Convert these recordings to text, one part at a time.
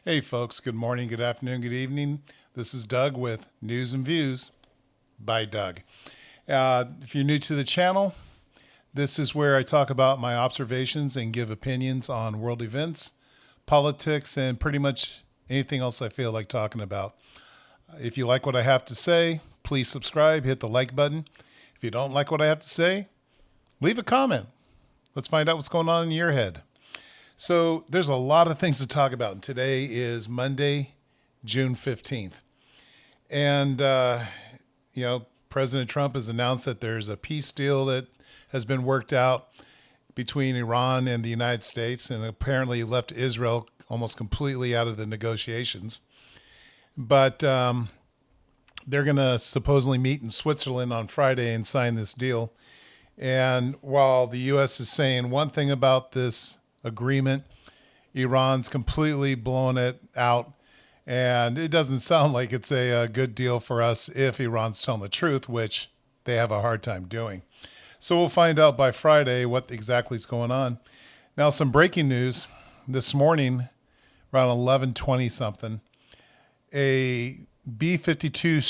Hey, folks. Good morning, good afternoon, good evening. This is Doug with News and Views by Doug. If you're new to the channel, this is where I talk about my observations and give opinions on world events, politics, and pretty much anything else I feel like talking about. If you like what I have to say, please subscribe, hit the like button. If you don't like what I have to say, leave a comment. Let's find out what's going on in your head. So there's a lot of things to talk about. And today is Monday, June 15th. And, President Trump has announced that there's a peace deal that has been worked out between Iran and the United States, and apparently left Israel almost completely out of the negotiations. But they're going to supposedly meet in Switzerland on Friday and sign this deal. And while the U.S. is saying one thing about this agreement, Iran's completely blown it out. And it doesn't sound like it's a good deal for us if Iran's telling the truth, which they have a hard time doing. So we'll find out by Friday what exactly is going on. Now, some breaking news. This morning, around 11:20 something, a B-52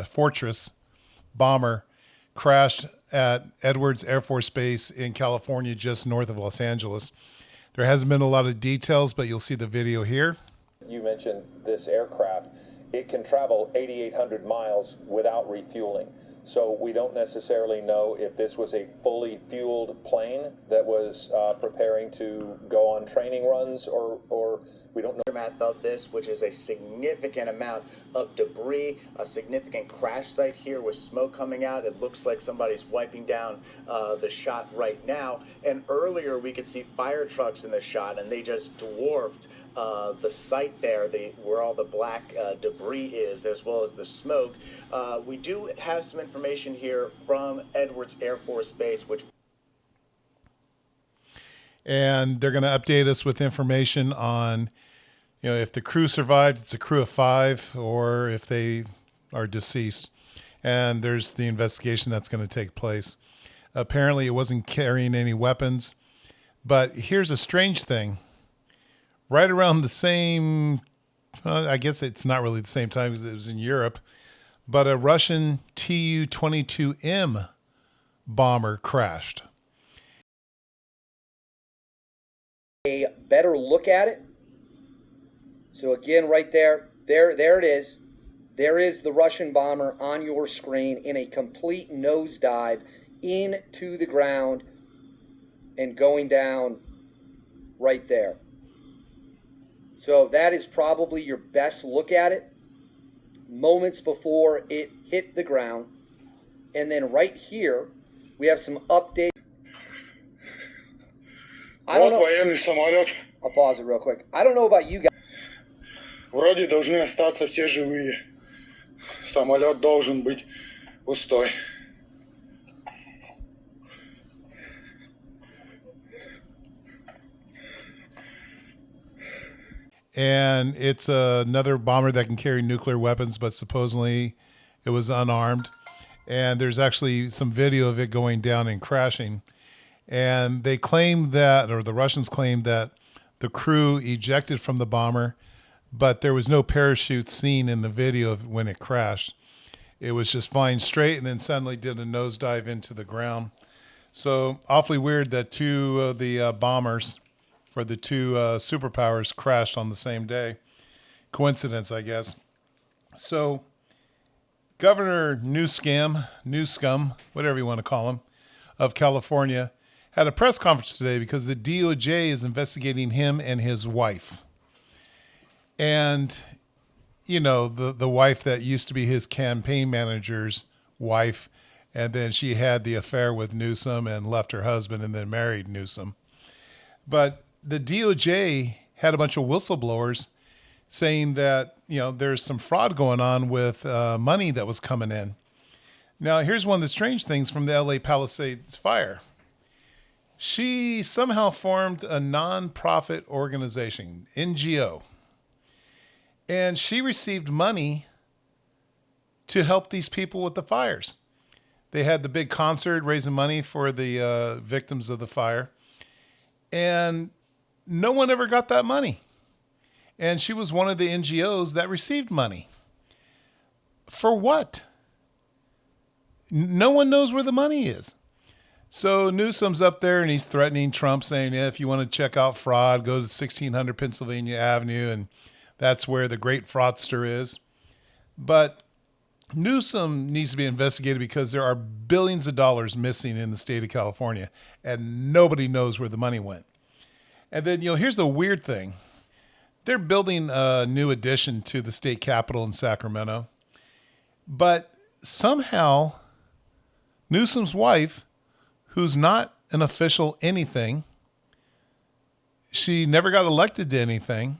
Fortress bomber crashed at Edwards Air Force Base in California, just north of Los Angeles. There hasn't been a lot of details, but you'll see the video here. You mentioned this aircraft. It can travel 8,800 miles without refueling. So we don't necessarily know if this was a fully fueled plane that was preparing to go on training runs, or we don't know. Aftermath of this, which is a significant amount of debris, a significant crash site here with smoke coming out. It looks like somebody's wiping down the shot right now. And earlier we could see fire trucks in the shot, and they just dwarfed the site there, where all the black debris is, as well as the smoke. We do have some information here from Edwards Air Force Base, and they're going to update us with information on, if the crew survived, it's a crew of 5, or if they are deceased. And there's the investigation that's going to take place. Apparently, it wasn't carrying any weapons. But here's a strange thing. Right around the same, I guess it's not really the same time because it was in Europe, but a Russian Tu-22M bomber crashed. A better look at it. So again, right there it is. There is the Russian bomber on your screen in a complete nosedive into the ground and going down right there. So that is probably your best look at it, moments before it hit the ground. And then right here, we have some updates. I don't know. Военный самолет. I'll pause it real quick. I don't know about you guys. Вроде должны остаться все живые. Самолет должен быть пустой. And it's another bomber that can carry nuclear weapons, but supposedly it was unarmed. And there's actually some video of it going down and crashing. And they claim that, or the Russians claim that the crew ejected from the bomber, but there was no parachute seen in the video of when it crashed. It was just flying straight and then suddenly did a nosedive into the ground. So awfully weird that two of the bombers for the two superpowers crashed on the same day. Coincidence, I guess. So Governor Newscum, whatever you want to call him, of California, had a press conference today because the DOJ is investigating him and his wife. And, the wife that used to be his campaign manager's wife, and then she had the affair with Newsom and left her husband and then married Newsom. But the DOJ had a bunch of whistleblowers saying that, there's some fraud going on with money that was coming in. Now, here's one of the strange things from the LA Palisades fire. She somehow formed a nonprofit organization, NGO, and she received money to help these people with the fires. They had the big concert raising money for the victims of the fire, and no one ever got that money. And she was one of the NGOs that received money. For what? No one knows where the money is. So Newsom's up there and he's threatening Trump, saying, if you want to check out fraud, go to 1600 Pennsylvania Avenue, and that's where the great fraudster is. But Newsom needs to be investigated because there are billions of dollars missing in the state of California, and nobody knows where the money went. And then, here's the weird thing. They're building a new addition to the state capitol in Sacramento, but somehow Newsom's wife, who's not an official anything, she never got elected to anything,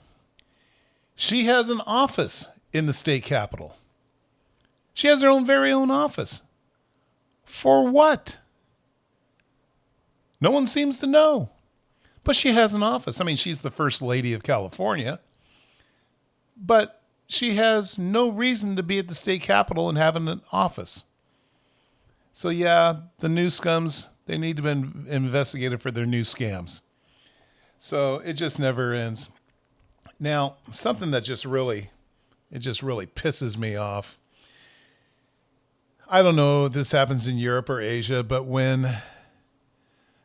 she has an office in the state capitol. She has her very own office. For what? No one seems to know. But she has an office. I mean, she's the first lady of California. But she has no reason to be at the state capitol and having an office. So yeah, the new scums, they need to be investigated for their new scams. So it just never ends. Now, something that just really pisses me off. I don't know if this happens in Europe or Asia, but when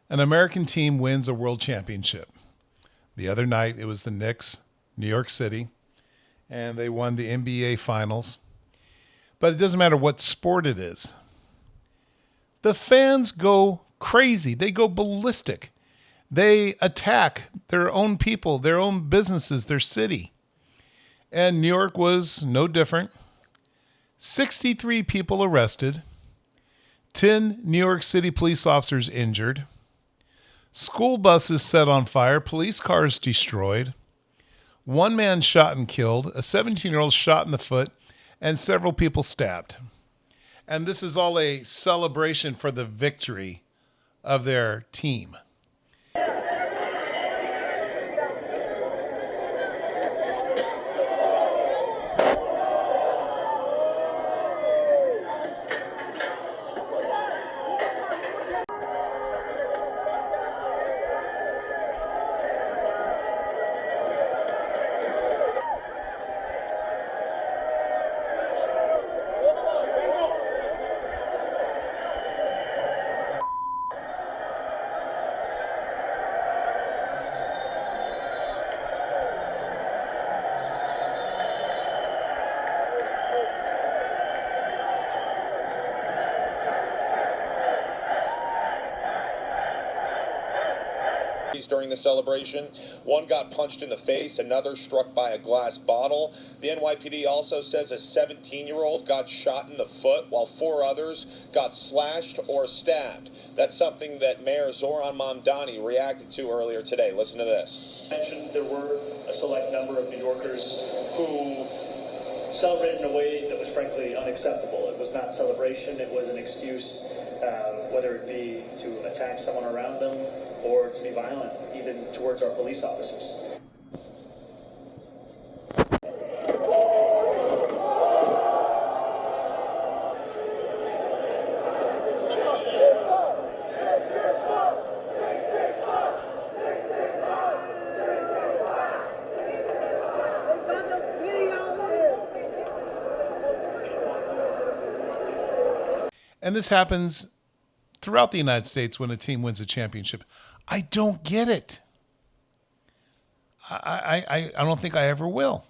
an American team wins a world championship, the other night it was the Knicks, New York City, and they won the NBA Finals. But it doesn't matter what sport it is. The fans go crazy. They go ballistic. They attack their own people, their own businesses, their city. And New York was no different. 63 people arrested, 10 New York City police officers injured, school buses set on fire, police cars destroyed, one man shot and killed, a 17-year-old shot in the foot, and several people stabbed. And this is all a celebration for the victory of their team. During the celebration. One got punched in the face, another struck by a glass bottle. The NYPD also says a 17-year-old got shot in the foot while 4 others got slashed or stabbed. That's something that Mayor Zoran Mamdani reacted to earlier today. Listen to this. Mentioned there were a select number of New Yorkers who celebrated in a way that was frankly unacceptable. It was not celebration, it was an excuse, whether it be to attack someone around them or to be violent, even towards our police officers. And this happens throughout the United States when a team wins a championship. I don't get it. I don't think I ever will.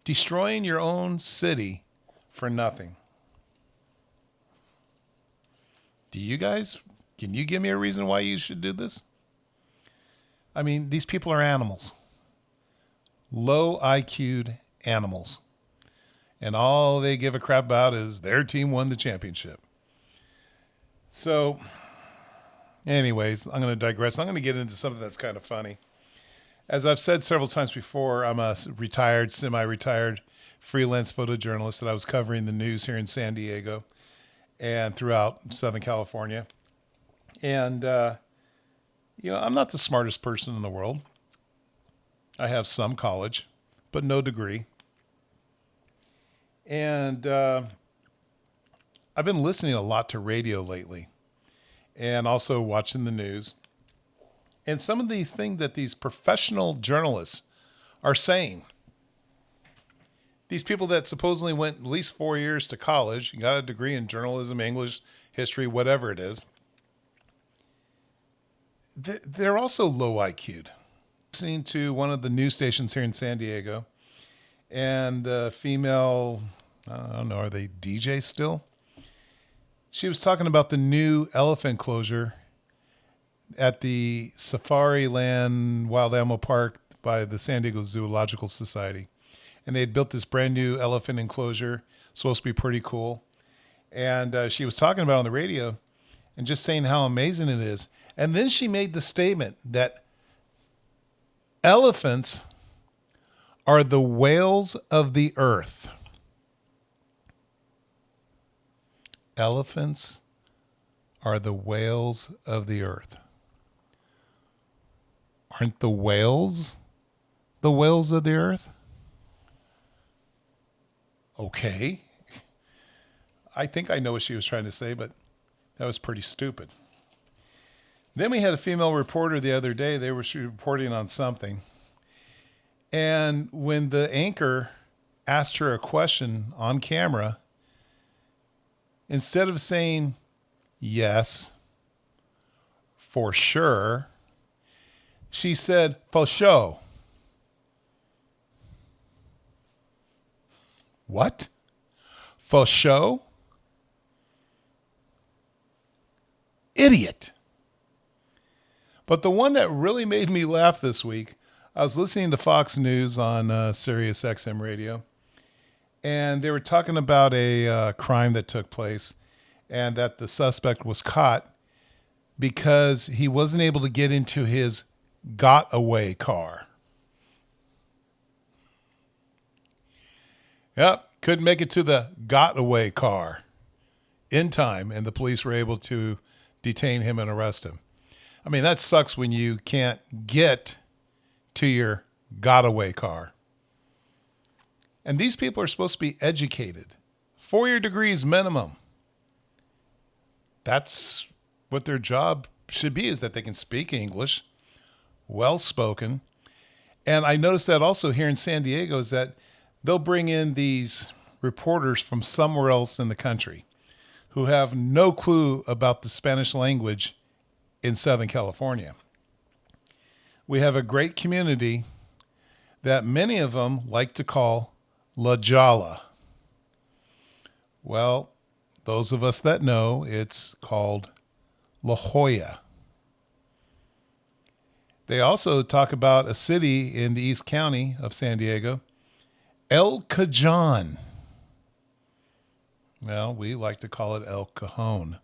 Destroying your own city for nothing. Do you guys, can you give me a reason why you should do this? I mean, these people are animals. Low IQ'd animals. And all they give a crap about is their team won the championship. So, anyways, I'm going to digress. I'm going to get into something that's kind of funny. As I've said several times before, I'm a retired, semi-retired freelance photojournalist that I was covering the news here in San Diego and throughout Southern California. And, I'm not the smartest person in the world. I have some college, but no degree. And I've been listening a lot to radio lately and also watching the news. And some of the things that these professional journalists are saying. These people that supposedly went at least 4 years to college, got a degree in journalism, English, history, whatever it is, they're also low IQ'd. Listening to one of the news stations here in San Diego, and the female, I don't know, are they DJs still? She was talking about the new elephant enclosure at the Safari Land Wild Animal Park by the San Diego Zoological Society. And they had built this brand new elephant enclosure, supposed to be pretty cool. And she was talking about it on the radio and just saying how amazing it is. And then she made the statement that elephants are the whales of the earth. Elephants are the whales of the earth. Aren't the whales of the earth? Okay. I think I know what she was trying to say, but that was pretty stupid. Then we had a female reporter the other day. They were reporting on something. And when the anchor asked her a question on camera, instead of saying, yes, for sure, she said, for sure. What? For show? Idiot. But the one that really made me laugh this week, I was listening to Fox News on Sirius XM radio, and they were talking about a crime that took place and that the suspect was caught because he wasn't able to get into his got-away car. Yep, couldn't make it to the got-away car in time, and the police were able to detain him and arrest him. I mean, that sucks when you can't get to your got-away car. And these people are supposed to be educated. 4-year degrees minimum. That's what their job should be, is that they can speak English, well-spoken. And I noticed that also here in San Diego is that they'll bring in these reporters from somewhere else in the country who have no clue about the Spanish language in Southern California. We have a great community that many of them like to call La Jolla. Well, those of us that know, it's called La Jolla. They also talk about a city in the East County of San Diego, El Cajon. Well, we like to call it El Cajon.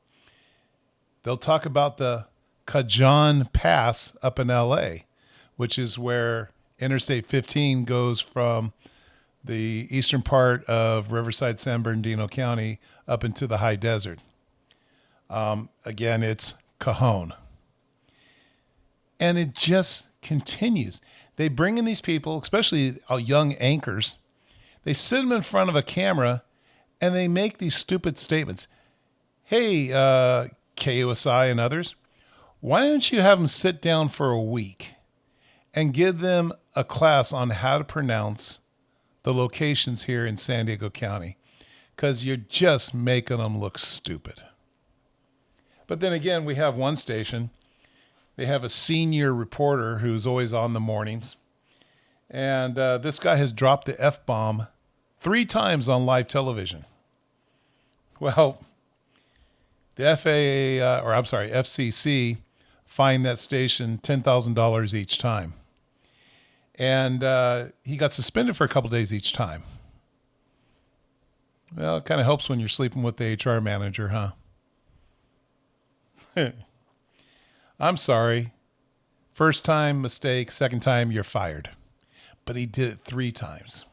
They'll talk about the Cajon Pass up in LA, which is where Interstate 15 goes from the eastern part of Riverside, San Bernardino County up into the high desert. Again, it's Cajon. And it just continues. They bring in these people, especially young anchors. They sit them in front of a camera and they make these stupid statements. Hey, KUSI and others, why don't you have them sit down for a week and give them a class on how to pronounce the locations here in San Diego County? Because you're just making them look stupid. But then again, we have one station. They have a senior reporter who's always on the mornings. And this guy has dropped the F-bomb 3 times on live television. Well, the FCC fined that station $10,000 each time. And he got suspended for a couple days each time. Well, it kind of helps when you're sleeping with the HR manager, huh? I'm sorry. First time, mistake. Second time, you're fired. But he did it 3 times.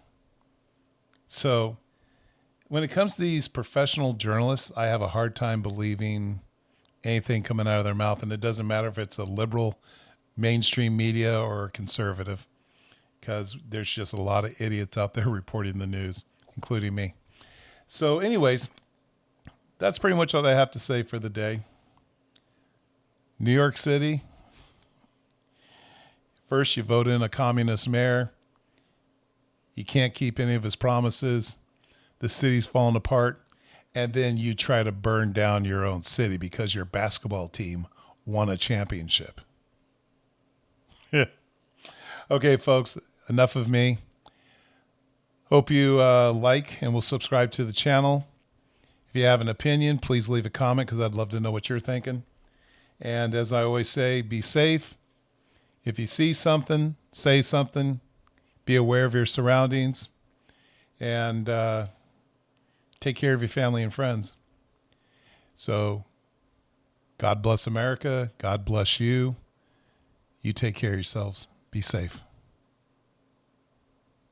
So when it comes to these professional journalists, I have a hard time believing anything coming out of their mouth. And it doesn't matter if it's a liberal mainstream media or conservative, because there's just a lot of idiots out there reporting the news, including me. So anyways, that's pretty much all I have to say for the day. New York City. First, you vote in a communist mayor. He can't keep any of his promises. The city's falling apart. And then you try to burn down your own city because your basketball team won a championship. Okay, folks, enough of me. Hope you like and will subscribe to the channel. If you have an opinion, please leave a comment because I'd love to know what you're thinking. And as I always say, be safe. If you see something, say something. Be aware of your surroundings. And take care of your family and friends. So, God bless America. God bless you. You take care of yourselves. Be safe.